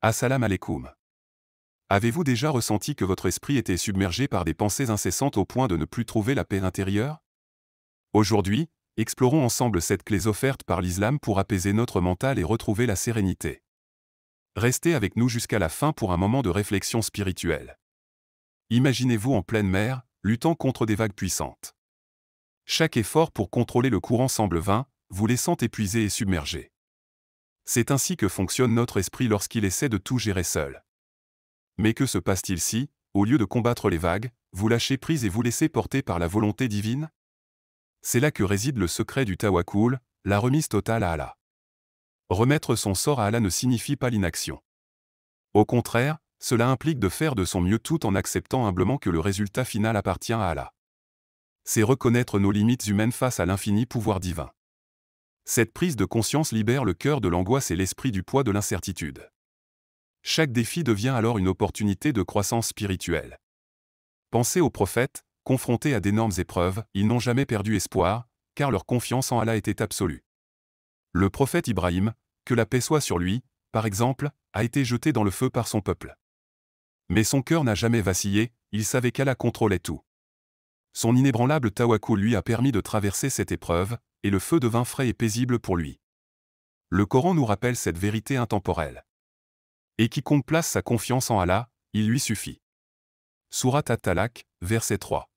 Assalam alaikum. Avez-vous déjà ressenti que votre esprit était submergé par des pensées incessantes au point de ne plus trouver la paix intérieure? Aujourd'hui, explorons ensemble cette clé offerte par l'islam pour apaiser notre mental et retrouver la sérénité. Restez avec nous jusqu'à la fin pour un moment de réflexion spirituelle. Imaginez-vous en pleine mer, luttant contre des vagues puissantes. Chaque effort pour contrôler le courant semble vain, vous laissant épuisé et submergé. C'est ainsi que fonctionne notre esprit lorsqu'il essaie de tout gérer seul. Mais que se passe-t-il si, au lieu de combattre les vagues, vous lâchez prise et vous laissez porter par la volonté divine? C'est là que réside le secret du tawakkul, la remise totale à Allah. Remettre son sort à Allah ne signifie pas l'inaction. Au contraire, cela implique de faire de son mieux tout en acceptant humblement que le résultat final appartient à Allah. C'est reconnaître nos limites humaines face à l'infini pouvoir divin. Cette prise de conscience libère le cœur de l'angoisse et l'esprit du poids de l'incertitude. Chaque défi devient alors une opportunité de croissance spirituelle. Pensez aux prophètes, confrontés à d'énormes épreuves, ils n'ont jamais perdu espoir, car leur confiance en Allah était absolue. Le prophète Ibrahim, que la paix soit sur lui, par exemple, a été jeté dans le feu par son peuple. Mais son cœur n'a jamais vacillé, il savait qu'Allah contrôlait tout. Son inébranlable tawakkul lui a permis de traverser cette épreuve, et le feu devint frais et paisible pour lui. Le Coran nous rappelle cette vérité intemporelle. Et quiconque place sa confiance en Allah, il lui suffit. Sourate At-Talaq, verset 3.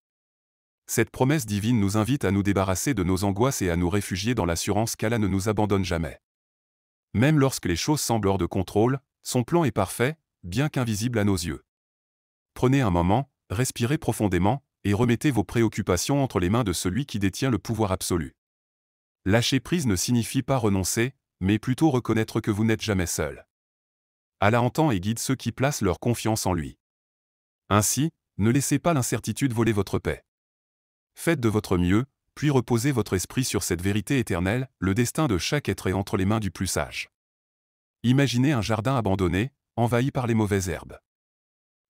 Cette promesse divine nous invite à nous débarrasser de nos angoisses et à nous réfugier dans l'assurance qu'Allah ne nous abandonne jamais. Même lorsque les choses semblent hors de contrôle, son plan est parfait, bien qu'invisible à nos yeux. Prenez un moment, respirez profondément, et remettez vos préoccupations entre les mains de celui qui détient le pouvoir absolu. Lâcher prise ne signifie pas renoncer, mais plutôt reconnaître que vous n'êtes jamais seul. Allah entend et guide ceux qui placent leur confiance en lui. Ainsi, ne laissez pas l'incertitude voler votre paix. Faites de votre mieux, puis reposez votre esprit sur cette vérité éternelle, le destin de chaque être est entre les mains du plus sage. Imaginez un jardin abandonné, envahi par les mauvaises herbes.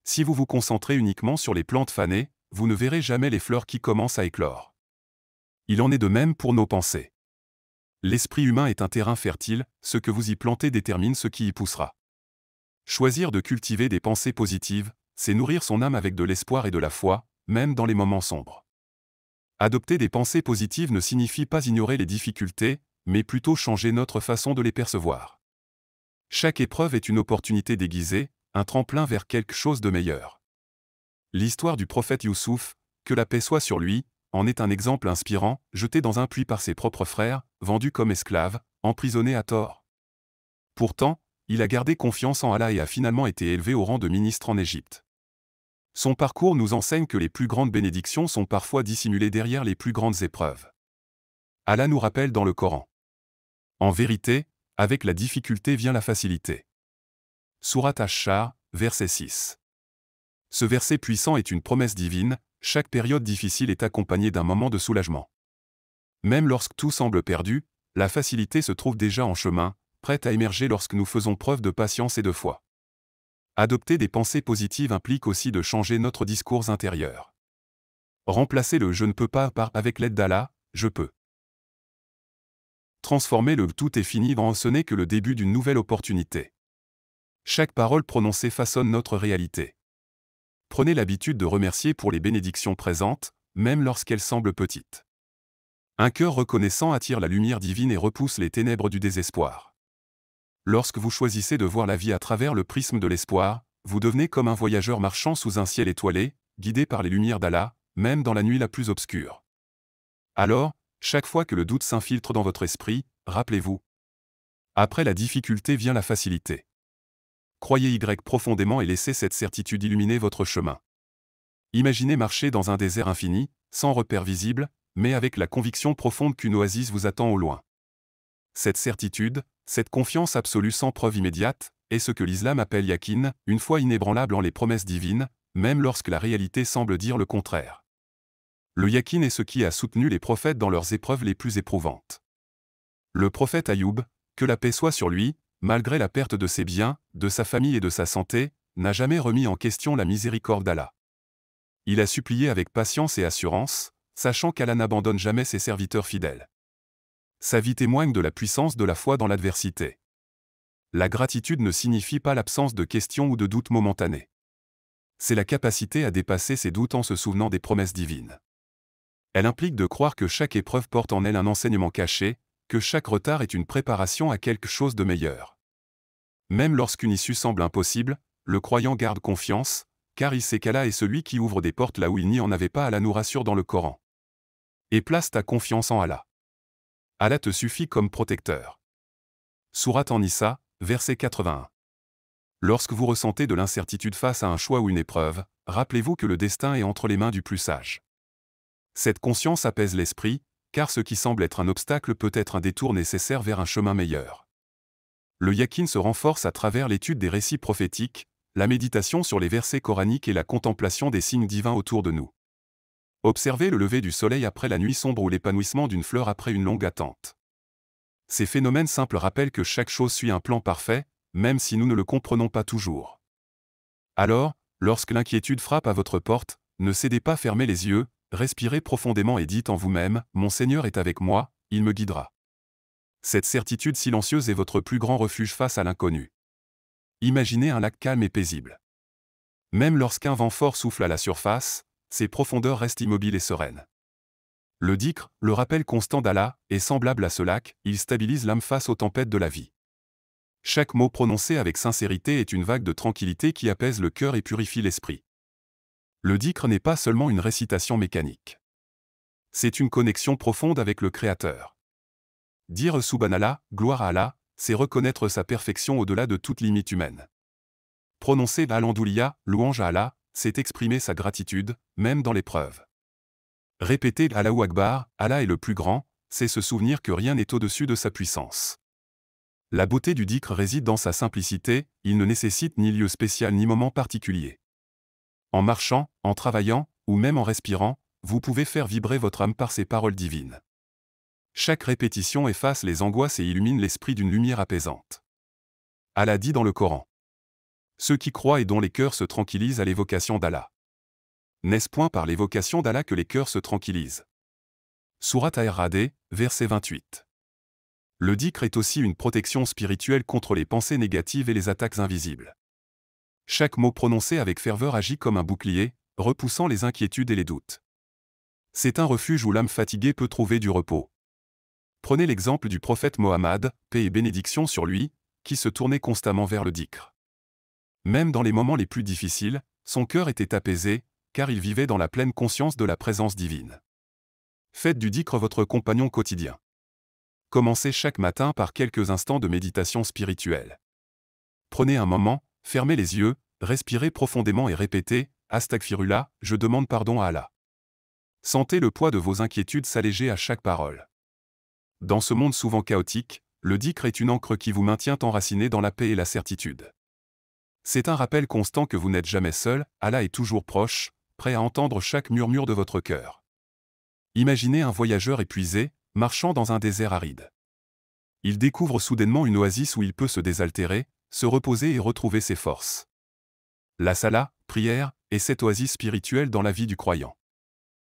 Si vous vous concentrez uniquement sur les plantes fanées, vous ne verrez jamais les fleurs qui commencent à éclore. Il en est de même pour nos pensées. L'esprit humain est un terrain fertile, ce que vous y plantez détermine ce qui y poussera. Choisir de cultiver des pensées positives, c'est nourrir son âme avec de l'espoir et de la foi, même dans les moments sombres. Adopter des pensées positives ne signifie pas ignorer les difficultés, mais plutôt changer notre façon de les percevoir. Chaque épreuve est une opportunité déguisée, un tremplin vers quelque chose de meilleur. L'histoire du prophète Youssouf, que la paix soit sur lui, en est un exemple inspirant, jeté dans un puits par ses propres frères, vendu comme esclave, emprisonné à tort. Pourtant, il a gardé confiance en Allah et a finalement été élevé au rang de ministre en Égypte. Son parcours nous enseigne que les plus grandes bénédictions sont parfois dissimulées derrière les plus grandes épreuves. Allah nous rappelle dans le Coran. En vérité, avec la difficulté vient la facilité. Sourate Ash-Shar, verset 6. Ce verset puissant est une promesse divine, chaque période difficile est accompagnée d'un moment de soulagement. Même lorsque tout semble perdu, la facilité se trouve déjà en chemin, prête à émerger lorsque nous faisons preuve de patience et de foi. Adopter des pensées positives implique aussi de changer notre discours intérieur. Remplacer le « je ne peux pas » par « avec l'aide d'Allah, je peux ». Transformer le « tout est fini » en « ce n'est que le début d'une nouvelle opportunité ». Chaque parole prononcée façonne notre réalité. Prenez l'habitude de remercier pour les bénédictions présentes, même lorsqu'elles semblent petites. Un cœur reconnaissant attire la lumière divine et repousse les ténèbres du désespoir. Lorsque vous choisissez de voir la vie à travers le prisme de l'espoir, vous devenez comme un voyageur marchant sous un ciel étoilé, guidé par les lumières d'Allah, même dans la nuit la plus obscure. Alors, chaque fois que le doute s'infiltre dans votre esprit, rappelez-vous. Après la difficulté vient la facilité. Croyez profondément et laissez cette certitude illuminer votre chemin. Imaginez marcher dans un désert infini, sans repère visible, mais avec la conviction profonde qu'une oasis vous attend au loin. Cette certitude, cette confiance absolue sans preuve immédiate, est ce que l'islam appelle yaqin, une foi inébranlable en les promesses divines, même lorsque la réalité semble dire le contraire. Le yaqin est ce qui a soutenu les prophètes dans leurs épreuves les plus éprouvantes. Le prophète Ayoub, que la paix soit sur lui, malgré la perte de ses biens, de sa famille et de sa santé, n'a jamais remis en question la miséricorde d'Allah. Il a supplié avec patience et assurance, sachant qu'Allah n'abandonne jamais ses serviteurs fidèles. Sa vie témoigne de la puissance de la foi dans l'adversité. La gratitude ne signifie pas l'absence de questions ou de doutes momentanés. C'est la capacité à dépasser ses doutes en se souvenant des promesses divines. Elle implique de croire que chaque épreuve porte en elle un enseignement caché, que chaque retard est une préparation à quelque chose de meilleur. Même lorsqu'une issue semble impossible, le croyant garde confiance, car il sait qu'Allah est celui qui ouvre des portes là où il n'y en avait pas. Allah nous rassure dans le Coran. Et place ta confiance en Allah. Allah te suffit comme protecteur. Sourate An-Nisa, verset 81. Lorsque vous ressentez de l'incertitude face à un choix ou une épreuve, rappelez-vous que le destin est entre les mains du plus sage. Cette conscience apaise l'esprit, car ce qui semble être un obstacle peut être un détour nécessaire vers un chemin meilleur. Le yakin se renforce à travers l'étude des récits prophétiques, la méditation sur les versets coraniques et la contemplation des signes divins autour de nous. Observez le lever du soleil après la nuit sombre ou l'épanouissement d'une fleur après une longue attente. Ces phénomènes simples rappellent que chaque chose suit un plan parfait, même si nous ne le comprenons pas toujours. Alors, lorsque l'inquiétude frappe à votre porte, ne cédez pas, fermez les yeux, respirez profondément et dites en vous-même, « Mon Seigneur est avec moi, il me guidera ». Cette certitude silencieuse est votre plus grand refuge face à l'inconnu. Imaginez un lac calme et paisible. Même lorsqu'un vent fort souffle à la surface, ses profondeurs restent immobiles et sereines. Le dhikr, le rappel constant d'Allah, est semblable à ce lac, il stabilise l'âme face aux tempêtes de la vie. Chaque mot prononcé avec sincérité est une vague de tranquillité qui apaise le cœur et purifie l'esprit. Le dhikr n'est pas seulement une récitation mécanique. C'est une connexion profonde avec le Créateur. Dire Subhanallah, gloire à Allah, c'est reconnaître sa perfection au-delà de toute limite humaine. Prononcer Alhamdoulilah, louange à Allah, c'est exprimer sa gratitude, même dans l'épreuve. Répéter Allahu Akbar, Allah est le plus grand, c'est se souvenir que rien n'est au-dessus de sa puissance. La beauté du dhikr réside dans sa simplicité, il ne nécessite ni lieu spécial ni moment particulier. En marchant, en travaillant, ou même en respirant, vous pouvez faire vibrer votre âme par ces paroles divines. Chaque répétition efface les angoisses et illumine l'esprit d'une lumière apaisante. Allah dit dans le Coran. Ceux qui croient et dont les cœurs se tranquillisent à l'évocation d'Allah. N'est-ce point par l'évocation d'Allah que les cœurs se tranquillisent? Sourate Ar-Ra'd, verset 28. Le dhikr est aussi une protection spirituelle contre les pensées négatives et les attaques invisibles. Chaque mot prononcé avec ferveur agit comme un bouclier, repoussant les inquiétudes et les doutes. C'est un refuge où l'âme fatiguée peut trouver du repos. Prenez l'exemple du prophète Mohammed, paix et bénédiction sur lui, qui se tournait constamment vers le dhikr. Même dans les moments les plus difficiles, son cœur était apaisé, car il vivait dans la pleine conscience de la présence divine. Faites du dhikr votre compagnon quotidien. Commencez chaque matin par quelques instants de méditation spirituelle. Prenez un moment, fermez les yeux, respirez profondément et répétez « Astaghfirullah, je demande pardon à Allah ». Sentez le poids de vos inquiétudes s'alléger à chaque parole. Dans ce monde souvent chaotique, le dhikr est une ancre qui vous maintient enraciné dans la paix et la certitude. C'est un rappel constant que vous n'êtes jamais seul, Allah est toujours proche, prêt à entendre chaque murmure de votre cœur. Imaginez un voyageur épuisé, marchant dans un désert aride. Il découvre soudainement une oasis où il peut se désaltérer, se reposer et retrouver ses forces. La salat, prière, est cette oasis spirituelle dans la vie du croyant.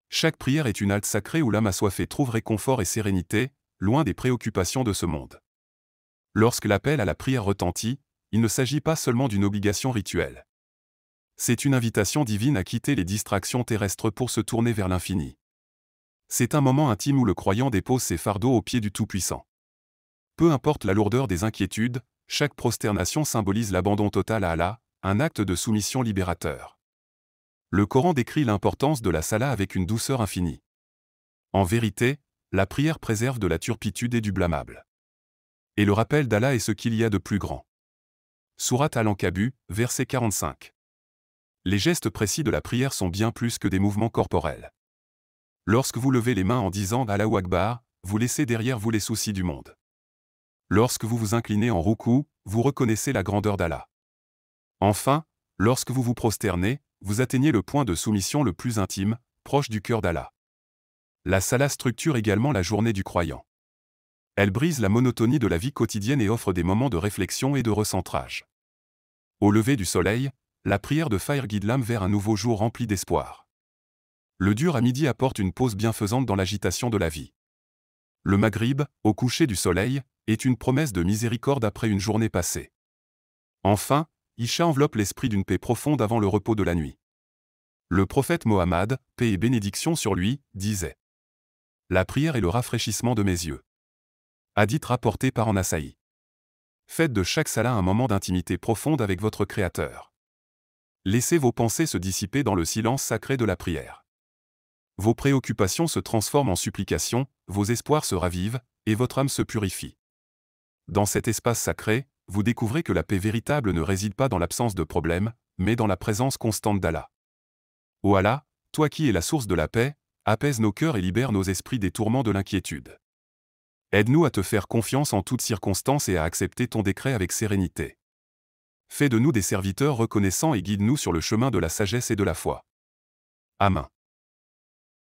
Chaque prière est une halte sacrée où l'âme assoiffée trouve réconfort et sérénité, loin des préoccupations de ce monde. Lorsque l'appel à la prière retentit, il ne s'agit pas seulement d'une obligation rituelle. C'est une invitation divine à quitter les distractions terrestres pour se tourner vers l'infini. C'est un moment intime où le croyant dépose ses fardeaux aux pieds du Tout-Puissant. Peu importe la lourdeur des inquiétudes, chaque prosternation symbolise l'abandon total à Allah, un acte de soumission libérateur. Le Coran décrit l'importance de la salat avec une douceur infinie. En vérité, la prière préserve de la turpitude et du blâmable. Et le rappel d'Allah est ce qu'il y a de plus grand. Sourate Al-Ankabut, verset 45. Les gestes précis de la prière sont bien plus que des mouvements corporels. Lorsque vous levez les mains en disant Allahu Akbar, vous laissez derrière vous les soucis du monde. Lorsque vous vous inclinez en roukou, vous reconnaissez la grandeur d'Allah. Enfin, lorsque vous vous prosternez, vous atteignez le point de soumission le plus intime, proche du cœur d'Allah. La salat structure également la journée du croyant. Elle brise la monotonie de la vie quotidienne et offre des moments de réflexion et de recentrage. Au lever du soleil, la prière de Fajr guide l'âme vers un nouveau jour rempli d'espoir. Le dur à midi apporte une pause bienfaisante dans l'agitation de la vie. Le Maghrib, au coucher du soleil, est une promesse de miséricorde après une journée passée. Enfin, Isha enveloppe l'esprit d'une paix profonde avant le repos de la nuit. Le prophète Mohammed, paix et bénédiction sur lui, disait: La prière est le rafraîchissement de mes yeux. Hadith rapporté par An-Nasaï. Faites de chaque salat un moment d'intimité profonde avec votre Créateur. Laissez vos pensées se dissiper dans le silence sacré de la prière. Vos préoccupations se transforment en supplications, vos espoirs se ravivent, et votre âme se purifie. Dans cet espace sacré, vous découvrez que la paix véritable ne réside pas dans l'absence de problèmes, mais dans la présence constante d'Allah. Ô Allah, toi qui es la source de la paix, apaise nos cœurs et libère nos esprits des tourments de l'inquiétude. Aide-nous à te faire confiance en toutes circonstances et à accepter ton décret avec sérénité. Fais de nous des serviteurs reconnaissants et guide-nous sur le chemin de la sagesse et de la foi. Amen.